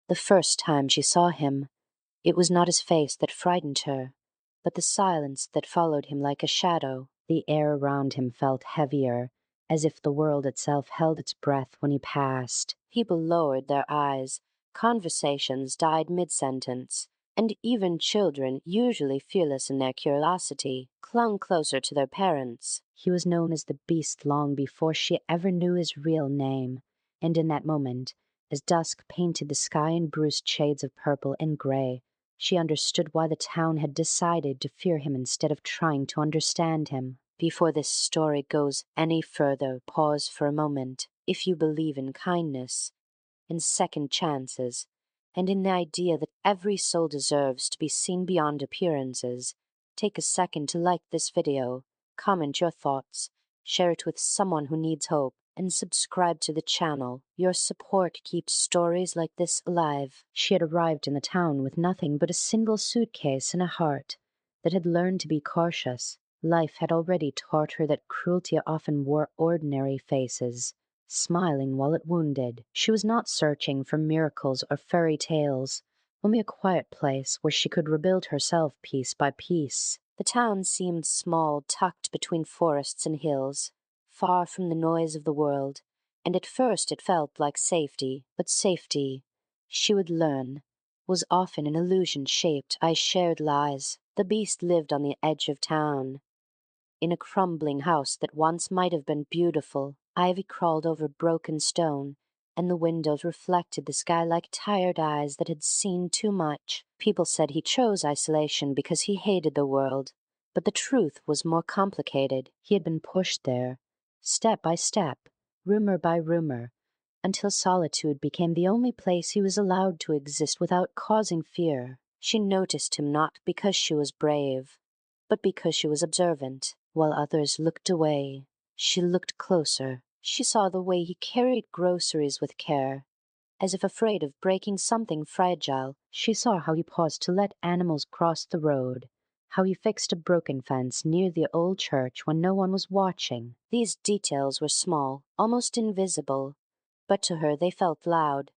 The first time she saw him, it was not his face that frightened her, but the silence that followed him like a shadow. The air around him felt heavier, as if the world itself held its breath when he passed. People lowered their eyes, conversations died mid-sentence, and even children, usually fearless in their curiosity, clung closer to their parents. He was known as the Beast long before she ever knew his real name, and in that moment, as dusk painted the sky in bruised shades of purple and gray, she understood why the town had decided to fear him instead of trying to understand him. Before this story goes any further, pause for a moment. If you believe in kindness, in second chances, and in the idea that every soul deserves to be seen beyond appearances, take a second to like this video, comment your thoughts, share it with someone who needs hope, and subscribe to the channel. Your support keeps stories like this alive. She had arrived in the town with nothing but a single suitcase and a heart that had learned to be cautious. Life had already taught her that cruelty often wore ordinary faces, smiling while it wounded. She was not searching for miracles or fairy tales, only a quiet place where she could rebuild herself piece by piece. The town seemed small, tucked between forests and hills, far from the noise of the world, and at first it felt like safety. But safety, she would learn, was often an illusion shaped by shared lies. The Beast lived on the edge of town, in a crumbling house that once might have been beautiful. Ivy crawled over broken stone, and the windows reflected the sky like tired eyes that had seen too much. People said he chose isolation because he hated the world, but the truth was more complicated. He had been pushed there, step by step, rumor by rumor, until solitude became the only place he was allowed to exist without causing fear. She noticed him not because she was brave, but because she was observant. While others looked away, she looked closer. She saw the way he carried groceries with care, as if afraid of breaking something fragile. She saw how he paused to let animals cross the road, how he fixed a broken fence near the old church when no one was watching. These details were small, almost invisible, but to her they felt loud,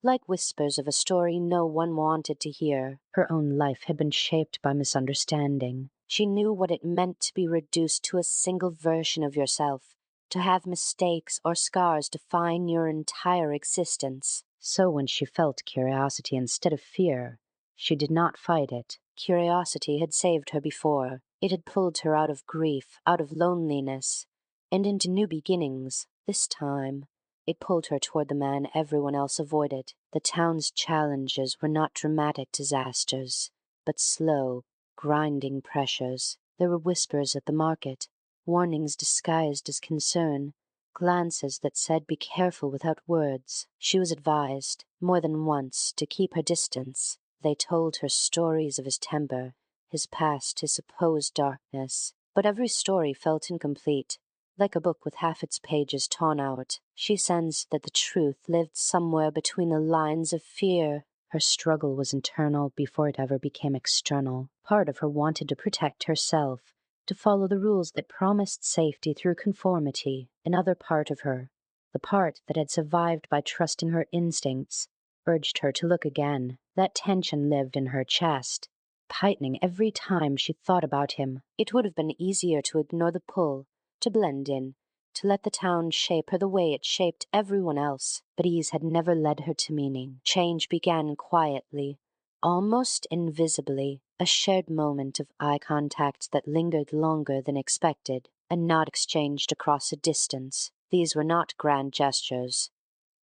like whispers of a story no one wanted to hear. Her own life had been shaped by misunderstanding. She knew what it meant to be reduced to a single version of yourself, to have mistakes or scars define your entire existence. So when she felt curiosity instead of fear, she did not fight it. Curiosity had saved her before. It had pulled her out of grief, out of loneliness, and into new beginnings. This time, it pulled her toward the man everyone else avoided. The town's challenges were not dramatic disasters, but slow, grinding pressures. There were whispers at the market, warnings disguised as concern, glances that said be careful without words. She was advised, more than once, to keep her distance. They told her stories of his temper, his past, his supposed darkness. But every story felt incomplete, like a book with half its pages torn out. She sensed that the truth lived somewhere between the lines of fear. Her struggle was internal before it ever became external. Part of her wanted to protect herself, to follow the rules that promised safety through conformity. Another part of her, the part that had survived by trusting her instincts, urged her to look again. That tension lived in her chest, tightening every time she thought about him. It would have been easier to ignore the pull, to blend in, to let the town shape her the way it shaped everyone else. But ease had never led her to meaning. Change began quietly, almost invisibly, a shared moment of eye contact that lingered longer than expected, a nod exchanged across a distance. These were not grand gestures,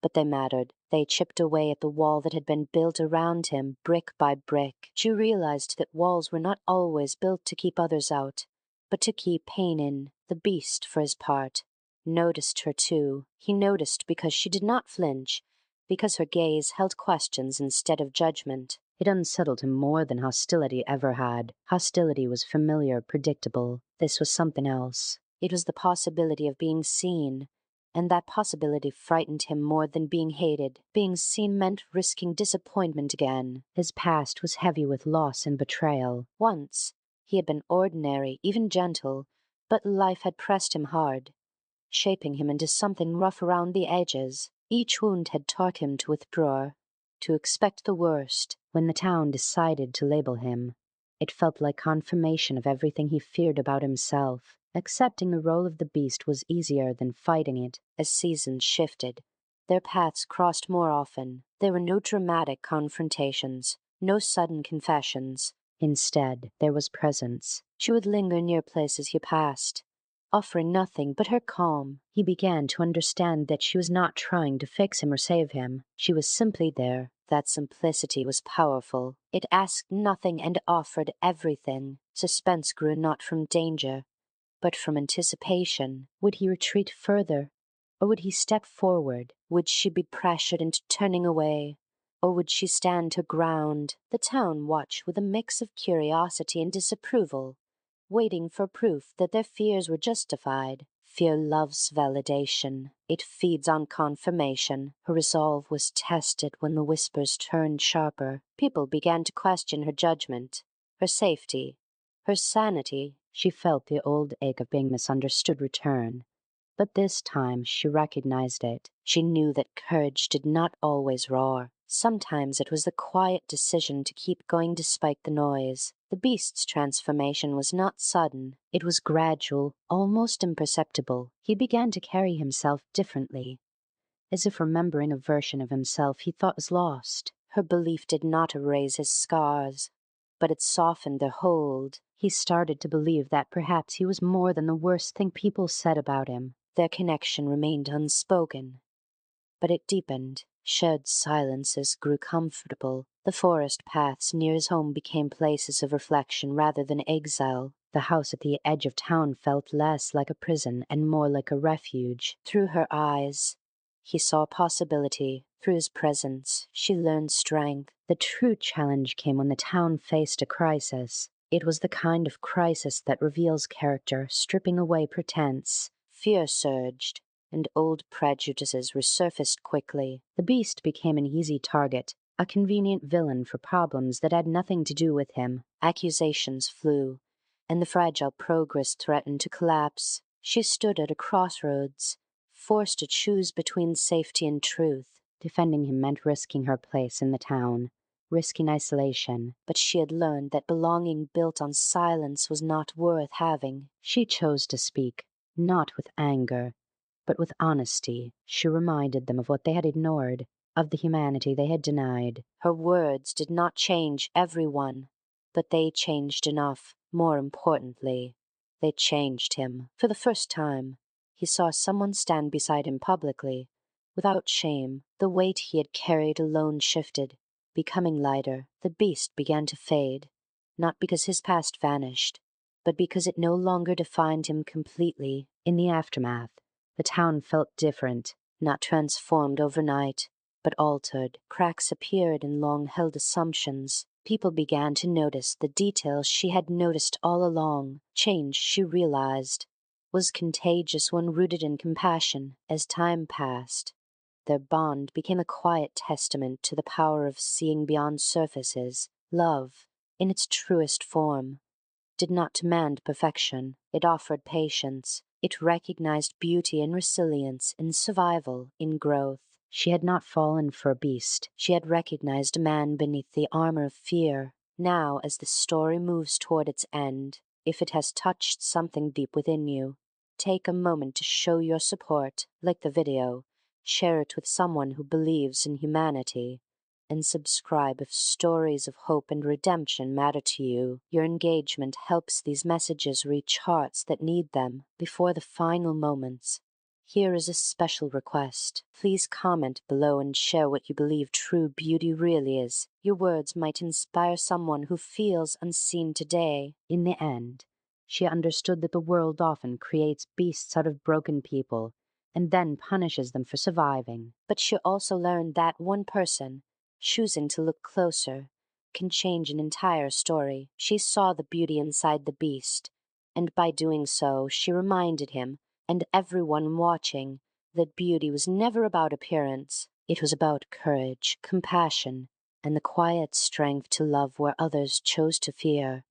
but they mattered. They chipped away at the wall that had been built around him, brick by brick. She realized that walls were not always built to keep others out, but to keep pain in. The Beast, for his part, noticed her too. He noticed because she did not flinch, because her gaze held questions instead of judgment. It unsettled him more than hostility ever had. Hostility was familiar, predictable. This was something else. It was the possibility of being seen, and that possibility frightened him more than being hated. Being seen meant risking disappointment again. His past was heavy with loss and betrayal. Once he had been ordinary, even gentle, but life had pressed him hard, shaping him into something rough around the edges. Each wound had taught him to withdraw, to expect the worst. When the town decided to label him, it felt like confirmation of everything he feared about himself. Accepting the role of the beast was easier than fighting it. As seasons shifted, their paths crossed more often. There were no dramatic confrontations, no sudden confessions. Instead, there was presence. She would linger near places he passed, offering nothing but her calm. He began to understand that she was not trying to fix him or save him. She was simply there. That simplicity was powerful. It asked nothing and offered everything. Suspense grew not from danger, but from anticipation. Would he retreat further, or would he step forward? Would she be pressured into turning away, or would she stand her ground? The town watched with a mix of curiosity and disapproval, waiting for proof that their fears were justified. Fear loves validation. It feeds on confirmation. Her resolve was tested when the whispers turned sharper. People began to question her judgment, her safety, her sanity. She felt the old ache of being misunderstood return. But this time she recognized it. She knew that courage did not always roar. Sometimes it was the quiet decision to keep going despite the noise. The beast's transformation was not sudden. It was gradual, almost imperceptible. He began to carry himself differently, as if remembering a version of himself he thought was lost. Her belief did not erase his scars, but it softened their hold. He started to believe that perhaps he was more than the worst thing people said about him. Their connection remained unspoken, but it deepened. Shared silences grew comfortable. The forest paths near his home became places of reflection rather than exile. The house at the edge of town felt less like a prison and more like a refuge. Through her eyes, he saw possibility. Through his presence, she learned strength. The true challenge came when the town faced a crisis. It was the kind of crisis that reveals character, stripping away pretense. Fear surged, and old prejudices resurfaced quickly. The beast became an easy target, a convenient villain for problems that had nothing to do with him. Accusations flew, and the fragile progress threatened to collapse. She stood at a crossroads, forced to choose between safety and truth. Defending him meant risking her place in the town, risking isolation. But she had learned that belonging built on silence was not worth having. She chose to speak, not with anger, but with honesty. She reminded them of what they had ignored, of the humanity they had denied. Her words did not change everyone, but they changed enough. More importantly, they changed him. For the first time, he saw someone stand beside him publicly, without shame. The weight he had carried alone shifted, becoming lighter. The beast began to fade, not because his past vanished, but because it no longer defined him completely. In the aftermath, the town felt different, not transformed overnight, but altered. Cracks appeared in long-held assumptions. People began to notice the details she had noticed all along. Change, she realized, was contagious when rooted in compassion. As time passed, their bond became a quiet testament to the power of seeing beyond surfaces. Love, in its truest form, did not demand perfection. It offered patience. It recognized beauty in resilience, in survival, in growth. She had not fallen for a beast. She had recognized a man beneath the armor of fear. Now, as the story moves toward its end, if it has touched something deep within you, take a moment to show your support. Like the video, share it with someone who believes in humanity, and subscribe if stories of hope and redemption matter to you. Your engagement helps these messages reach hearts that need them. Before the final moments, here is a special request. Please comment below and share what you believe true beauty really is. Your words might inspire someone who feels unseen today. In the end, she understood that the world often creates beasts out of broken people and then punishes them for surviving. But she also learned that one person, choosing to look closer, can change an entire story. She saw the beauty inside the beast, and by doing so, she reminded him, and everyone watching, that beauty was never about appearance. It was about courage, compassion, and the quiet strength to love where others chose to fear.